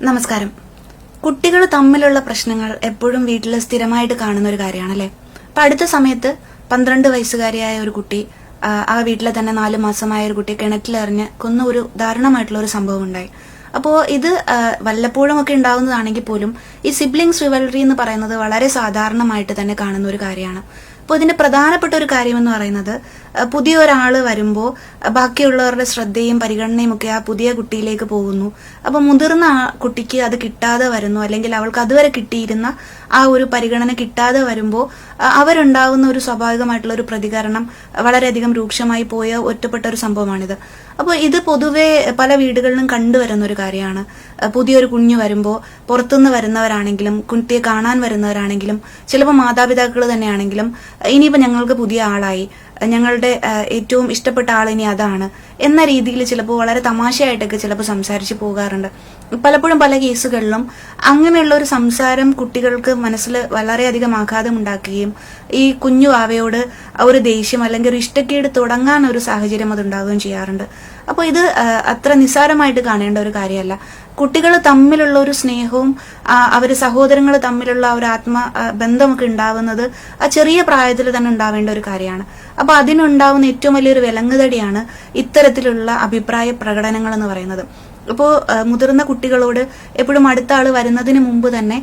നമസ്കാരം. കുട്ടികൾ തമ്മിലുള്ള പ്രശ്നങ്ങൾ എപ്പോഴും വീട്ടിൽ സ്ഥിരമായിട്ട് കാണുന്ന ഒരു കാര്യമാണല്ലേ. അപ്പൊ അടുത്ത സമയത്ത് 12 വയസ്സുകാരിയായ ഒരു കുട്ടി ആ വീട്ടിലെ തന്നെ 4 മാസമായ ഒരു കുട്ടി കിണറ്റിലെറിഞ്ഞ് കൊന്ന ഒരു ദാരുണമായിട്ടുള്ള ഒരു സംഭവം ഉണ്ടായി. അപ്പോൾ ഇത് വല്ലപ്പോഴും ഒക്കെ ഉണ്ടാകുന്നതാണെങ്കിൽ പോലും ഈ സിബ്ലിങ്സ് റിവൽറി എന്ന് പറയുന്നത് വളരെ സാധാരണമായിട്ട് തന്നെ കാണുന്ന ഒരു കാര്യമാണ്. അപ്പോൾ ഇതിന്റെ പ്രധാനപ്പെട്ട ഒരു കാര്യം എന്ന് പറയുന്നത് പുതിയ ഒരാൾ വരുമ്പോൾ ബാക്കിയുള്ളവരുടെ ശ്രദ്ധയും പരിഗണനയും ഒക്കെ ആ പുതിയ കുട്ടിയിലേക്ക് പോകുന്നു. അപ്പൊ മുതിർന്ന കുട്ടിക്ക് അത് കിട്ടാതെ വരുന്നു, അല്ലെങ്കിൽ അവൾക്ക് അതുവരെ കിട്ടിയിരുന്ന ആ ഒരു പരിഗണന കിട്ടാതെ വരുമ്പോൾ അവരുണ്ടാവുന്ന ഒരു സ്വാഭാവികമായിട്ടുള്ള ഒരു പ്രതികരണം വളരെയധികം രൂക്ഷമായി പോയ ഒറ്റപ്പെട്ട ഒരു സംഭവമാണിത്. അപ്പോൾ ഇത് പൊതുവെ പല വീടുകളിലും കണ്ടുവരുന്ന ഒരു കാര്യമാണ്. പുതിയൊരു കുഞ്ഞു വരുമ്പോൾ പുറത്തുനിന്ന് വരുന്നവരാണെങ്കിലും കുട്ടിയെ കാണാൻ വരുന്നവരാണെങ്കിലും ചിലപ്പോൾ മാതാപിതാക്കൾ തന്നെയാണെങ്കിലും ഇനിയിപ്പോൾ ഞങ്ങൾക്ക് പുതിയ ആളായി, ഞങ്ങളുടെ ഏറ്റവും ഇഷ്ടപ്പെട്ട ആൾ ഇനി അതാണ് എന്ന രീതിയിൽ ചിലപ്പോൾ വളരെ തമാശയായിട്ടൊക്കെ ചിലപ്പോൾ സംസാരിച്ച് പോകാറുണ്ട്. പലപ്പോഴും പല കേസുകളിലും അങ്ങനെയുള്ള ഒരു സംസാരം കുട്ടികൾക്ക് മനസ്സിൽ വളരെയധികം ആഘാതം ഉണ്ടാക്കുകയും ഈ കുഞ്ഞു ആവയോട് ഒരു ദേഷ്യം അല്ലെങ്കിൽ ഒരു ഇഷ്ടക്കേട് തുടങ്ങാൻ ഒരു സാഹചര്യം അതുണ്ടാവുകയും ചെയ്യാറുണ്ട്. അപ്പോൾ ഇത് അത്ര നിസ്സാരമായിട്ട് കാണേണ്ട ഒരു കാര്യമല്ല. കുട്ടികൾ തമ്മിലുള്ള ഒരു സ്നേഹവും അവര് സഹോദരങ്ങൾ തമ്മിലുള്ള ഒരു ബന്ധമൊക്കെ ഉണ്ടാവുന്നത് ആ ചെറിയ പ്രായത്തിൽ തന്നെ ഉണ്ടാവേണ്ട ഒരു കാര്യമാണ്. അപ്പൊ അതിനുണ്ടാവുന്ന ഏറ്റവും വലിയൊരു വിലങ്ങുതടിയാണ് ഇത്തരത്തിലുള്ള അഭിപ്രായ പ്രകടനങ്ങൾ എന്ന് പറയുന്നത്. അപ്പോൾ മുതിർന്ന കുട്ടികളോട് എപ്പോഴും അടുത്ത ആള് വരുന്നതിന് മുമ്പ് തന്നെ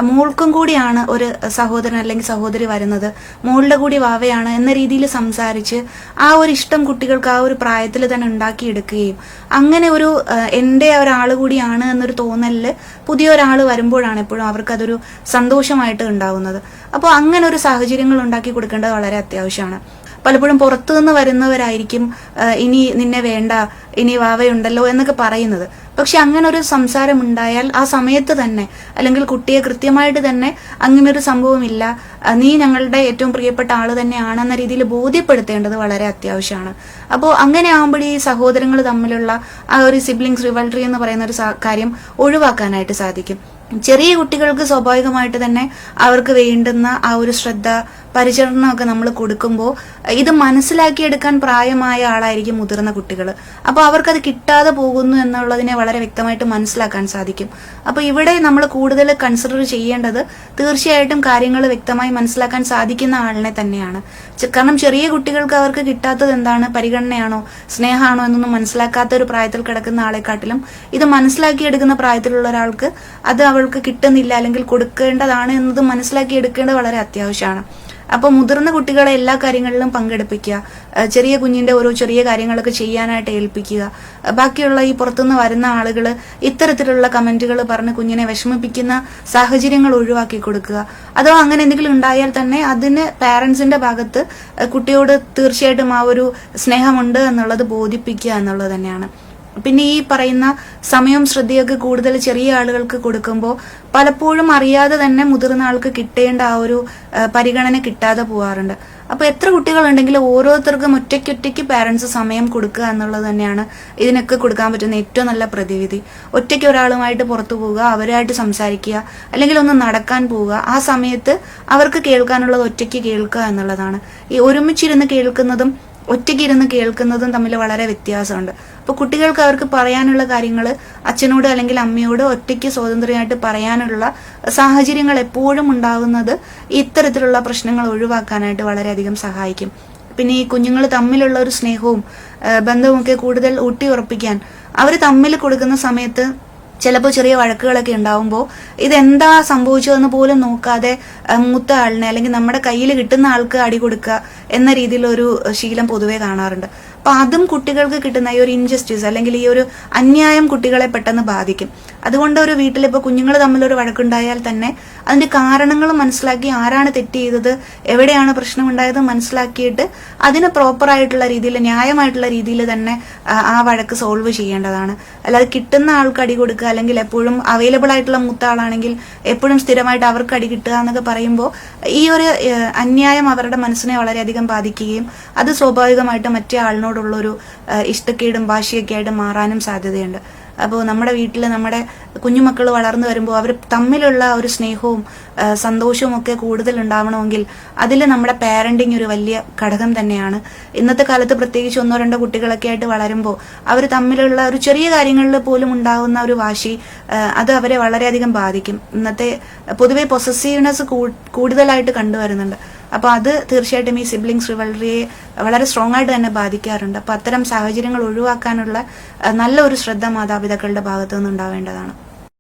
മോൾക്കും കൂടിയാണ് ഒരു സഹോദരൻ അല്ലെങ്കിൽ സഹോദരി വരുന്നത്, മോളുടെ കൂടി വാവയാണ് എന്ന രീതിയിൽ സംസാരിച്ച് ആ ഒരു ഇഷ്ടം കുട്ടികൾക്ക് ആ ഒരു പ്രായത്തിൽ തന്നെ ഉണ്ടാക്കിയെടുക്കുകയും അങ്ങനെ ഒരു എന്റെ ഒരാൾ കൂടിയാണ് എന്നൊരു തോന്നലില് പുതിയ ഒരാൾ വരുമ്പോഴാണ് എപ്പോഴും അവർക്ക് അതൊരു സന്തോഷമായിട്ട് ഉണ്ടാവുന്നത്. അപ്പോൾ അങ്ങനെ ഒരു സാഹചര്യങ്ങൾ ഉണ്ടാക്കി കൊടുക്കേണ്ടത് വളരെ അത്യാവശ്യമാണ്. പലപ്പോഴും പുറത്തുനിന്ന് വരുന്നവരായിരിക്കും ഇനി നിന്നെ വേണ്ട, ഇനി വാവയുണ്ടല്ലോ എന്നൊക്കെ പറയുന്നത്. പക്ഷെ അങ്ങനെ ഒരു സംസാരം ഉണ്ടായാൽ ആ സമയത്ത് തന്നെ, അല്ലെങ്കിൽ കുട്ടിയെ കൃത്യമായിട്ട് തന്നെ അങ്ങനൊരു സംഭവമില്ല, നീ ഞങ്ങളുടെ ഏറ്റവും പ്രിയപ്പെട്ട ആള് തന്നെയാണെന്ന രീതിയിൽ ബോധ്യപ്പെടുത്തേണ്ടത് വളരെ അത്യാവശ്യമാണ്. അപ്പോൾ അങ്ങനെ ആകുമ്പോൾ ഈ സഹോദരങ്ങൾ തമ്മിലുള്ള ആ ഒരു സിബ്ലിങ്സ് റിവൽറി എന്ന് പറയുന്ന ഒരു കാര്യം ഒഴിവാക്കാനായിട്ട് സാധിക്കും. ചെറിയ കുട്ടികൾക്ക് സ്വാഭാവികമായിട്ട് തന്നെ അവർക്ക് വേണ്ടുന്ന ആ ഒരു ശ്രദ്ധ പരിചരണമൊക്കെ നമ്മൾ കൊടുക്കുമ്പോൾ ഇത് മനസ്സിലാക്കിയെടുക്കാൻ പ്രായമായ ആളായിരിക്കും മുതിർന്ന കുട്ടികൾ. അപ്പോൾ അവർക്കത് കിട്ടാതെ പോകുന്നു എന്നുള്ളതിനെ വളരെ വ്യക്തമായിട്ട് മനസ്സിലാക്കാൻ സാധിക്കും. അപ്പോൾ ഇവിടെ നമ്മൾ കൂടുതൽ കൺസിഡർ ചെയ്യേണ്ടത് തീർച്ചയായിട്ടും കാര്യങ്ങൾ വ്യക്തമായി മനസ്സിലാക്കാൻ സാധിക്കുന്ന ആളിനെ തന്നെയാണ്. കാരണം ചെറിയ കുട്ടികൾക്ക് അവർക്ക് കിട്ടാത്തത് എന്താണ്, പരിഗണനയാണോ സ്നേഹമാണോ എന്നൊന്നും മനസ്സിലാക്കാത്ത ഒരു പ്രായത്തിൽ കിടക്കുന്ന ആളെക്കാട്ടിലും ഇത് മനസ്സിലാക്കിയെടുക്കുന്ന പ്രായത്തിലുള്ള ഒരാൾക്ക് അത് അവൾക്ക് കിട്ടുന്നില്ല അല്ലെങ്കിൽ കൊടുക്കേണ്ടതാണ് എന്നത് മനസ്സിലാക്കിയെടുക്കേണ്ടത് വളരെ അത്യാവശ്യമാണ്. അപ്പൊ മുതിർന്ന കുട്ടികളെ എല്ലാ കാര്യങ്ങളിലും പങ്കെടുപ്പിക്കുക, ചെറിയ കുഞ്ഞിന്റെ ഓരോ ചെറിയ കാര്യങ്ങളൊക്കെ ചെയ്യാനായിട്ട് ഏൽപ്പിക്കുക. ബാക്കിയുള്ള ഈ പുറത്തുനിന്ന് വരുന്ന ആളുകൾ ഇത്തരത്തിലുള്ള കമന്റുകൾ പറഞ്ഞ് കുഞ്ഞിനെ വിഷമിപ്പിക്കുന്ന സാഹചര്യങ്ങൾ ഒഴിവാക്കി കൊടുക്കുക. അതോ അങ്ങനെ എന്തെങ്കിലും ഉണ്ടായാൽ തന്നെ അതിന് പാരന്റ്സിന്റെ ഭാഗത്ത് കുട്ടിയോട് തീർച്ചയായിട്ടും ആ ഒരു സ്നേഹമുണ്ട് എന്നുള്ളത് ബോധിപ്പിക്കുക എന്നുള്ളത് തന്നെയാണ്. പിന്നെ ഈ പറയുന്ന സമയവും ശ്രദ്ധയൊക്കെ കൂടുതൽ ചെറിയ ആളുകൾക്ക് കൊടുക്കുമ്പോൾ പലപ്പോഴും അറിയാതെ തന്നെ മുതിർന്ന ആൾക്ക് കിട്ടേണ്ട ആ ഒരു പരിഗണന കിട്ടാതെ പോവാറുണ്ട്. അപ്പൊ എത്ര കുട്ടികളുണ്ടെങ്കിലും ഓരോരുത്തർക്കും ഒറ്റയ്ക്ക് പാരന്റ്സ് സമയം കൊടുക്കുക എന്നുള്ളത് തന്നെയാണ് ഇതിനൊക്കെ കൊടുക്കാൻ പറ്റുന്ന ഏറ്റവും നല്ല പ്രതിവിധി. ഒറ്റയ്ക്ക് ഒരാളുമായിട്ട് പുറത്തു പോവുക, അവരായിട്ട് സംസാരിക്കുക, അല്ലെങ്കിൽ ഒന്ന് നടക്കാൻ പോവുക. ആ സമയത്ത് അവർക്ക് കേൾക്കാനുള്ളത് ഒറ്റയ്ക്ക് കേൾക്കുക എന്നുള്ളതാണ്. ഈ ഒരുമിച്ചിരുന്ന് കേൾക്കുന്നതും ഒറ്റയ്ക്ക് ഇരുന്ന് കേൾക്കുന്നതും തമ്മിൽ വളരെ വ്യത്യാസമുണ്ട്. അപ്പൊ കുട്ടികൾക്ക് അവർക്ക് പറയാനുള്ള കാര്യങ്ങൾ അച്ഛനോട് അല്ലെങ്കിൽ അമ്മയോട് ഒറ്റയ്ക്ക് സ്വതന്ത്രമായിട്ട് പറയാനുള്ള സാഹചര്യങ്ങൾ എപ്പോഴും ഉണ്ടാകുന്നത് ഇത്തരത്തിലുള്ള പ്രശ്നങ്ങൾ ഒഴിവാക്കാനായിട്ട് വളരെയധികം സഹായിക്കും. പിന്നെ ഈ കുഞ്ഞുങ്ങൾ തമ്മിലുള്ള ഒരു സ്നേഹവും ബന്ധവുമൊക്കെ കൂടുതൽ ഊട്ടിയുറപ്പിക്കാൻ അവർ തമ്മിൽ കൊടുക്കുന്ന സമയത്ത് ചിലപ്പോൾ ചെറിയ വഴക്കുകളൊക്കെ ഉണ്ടാവുമ്പോൾ ഇതെന്താ സംഭവിച്ചതെന്ന് പോലും നോക്കാതെ മൂത്ത ആളിനെ അല്ലെങ്കിൽ നമ്മുടെ കയ്യിൽ കിട്ടുന്ന ആൾക്ക് അടി കൊടുക്കുക എന്ന രീതിയിലൊരു ശീലം പൊതുവെ കാണാറുണ്ട്. അപ്പൊ അതും കുട്ടികൾക്ക് കിട്ടുന്ന ഈ ഒരു ഇൻജസ്റ്റിസ് അല്ലെങ്കിൽ ഈ ഒരു അന്യായം കുട്ടികളെ പെട്ടെന്ന് ബാധിക്കും. അതുകൊണ്ട് ഒരു വീട്ടിലിപ്പോ കുഞ്ഞുങ്ങൾ തമ്മിലൊരു വഴക്കുണ്ടായാൽ തന്നെ അതിന്റെ കാരണങ്ങൾ മനസ്സിലാക്കി ആരാണ് തെറ്റ് ചെയ്തത്, എവിടെയാണ് പ്രശ്നമുണ്ടായത് മനസ്സിലാക്കിയിട്ട് അതിന് പ്രോപ്പറായിട്ടുള്ള രീതിയിൽ ന്യായമായിട്ടുള്ള രീതിയിൽ തന്നെ ആ വഴക്ക് സോൾവ് ചെയ്യേണ്ടതാണ്. അല്ലാതെ കിട്ടുന്ന ആൾക്ക് അടി കൊടുക്കുക അല്ലെങ്കിൽ എപ്പോഴും അവൈലബിൾ ആയിട്ടുള്ള മൂത്ത ആളാണെങ്കിൽ എപ്പോഴും സ്ഥിരമായിട്ട് അവർക്ക് അടി കിട്ടുക എന്നൊക്കെ പറയുമ്പോൾ ഈ ഒരു അന്യായം അവരുടെ മനസ്സിനെ വളരെയധികം ബാധിക്കുകയും അത് സ്വാഭാവികമായിട്ട് മറ്റേ ആളിനോടുള്ളൊരു ഇഷ്ടക്കേടും വാശിയൊക്കെ ആയിട്ട് മാറാനും സാധ്യതയുണ്ട്. അപ്പോൾ നമ്മുടെ വീട്ടിൽ നമ്മുടെ കുഞ്ഞുമക്കൾ വളർന്നു വരുമ്പോൾ അവർ തമ്മിലുള്ള ഒരു സ്നേഹവും സന്തോഷവും ഒക്കെ കൂടുതൽ ഉണ്ടാവണമെങ്കിൽ അതിൽ നമ്മുടെ പാരന്റിങ് ഒരു വലിയ ഘടകം തന്നെയാണ്. ഇന്നത്തെ കാലത്ത് പ്രത്യേകിച്ച് 1-2 കുട്ടികളൊക്കെ ആയിട്ട് വളരുമ്പോൾ അവർ തമ്മിലുള്ള ഒരു ചെറിയ കാര്യങ്ങളിൽ പോലും ഉണ്ടാകുന്ന ഒരു വാശി അത് അവരെ വളരെയധികം ബാധിക്കും. ഇന്നത്തെ പൊതുവെ പൊസസീവ്നെസ് കൂടുതലായിട്ട് കണ്ടുവരുന്നുണ്ട്. അപ്പൊ അത് തീർച്ചയായിട്ടും ഈ സിബ്ലിങ്സ് റിവൽറിയെ വളരെ സ്ട്രോങ് ആയിട്ട് തന്നെ ബാധിക്കാറുണ്ട്. അപ്പൊ അത്തരം സാഹചര്യങ്ങൾ ഒഴിവാക്കാനുള്ള നല്ല ഒരു ശ്രദ്ധ മാതാപിതാക്കളുടെ ഭാഗത്തു നിന്ന് ഉണ്ടാവേണ്ടതാണ്.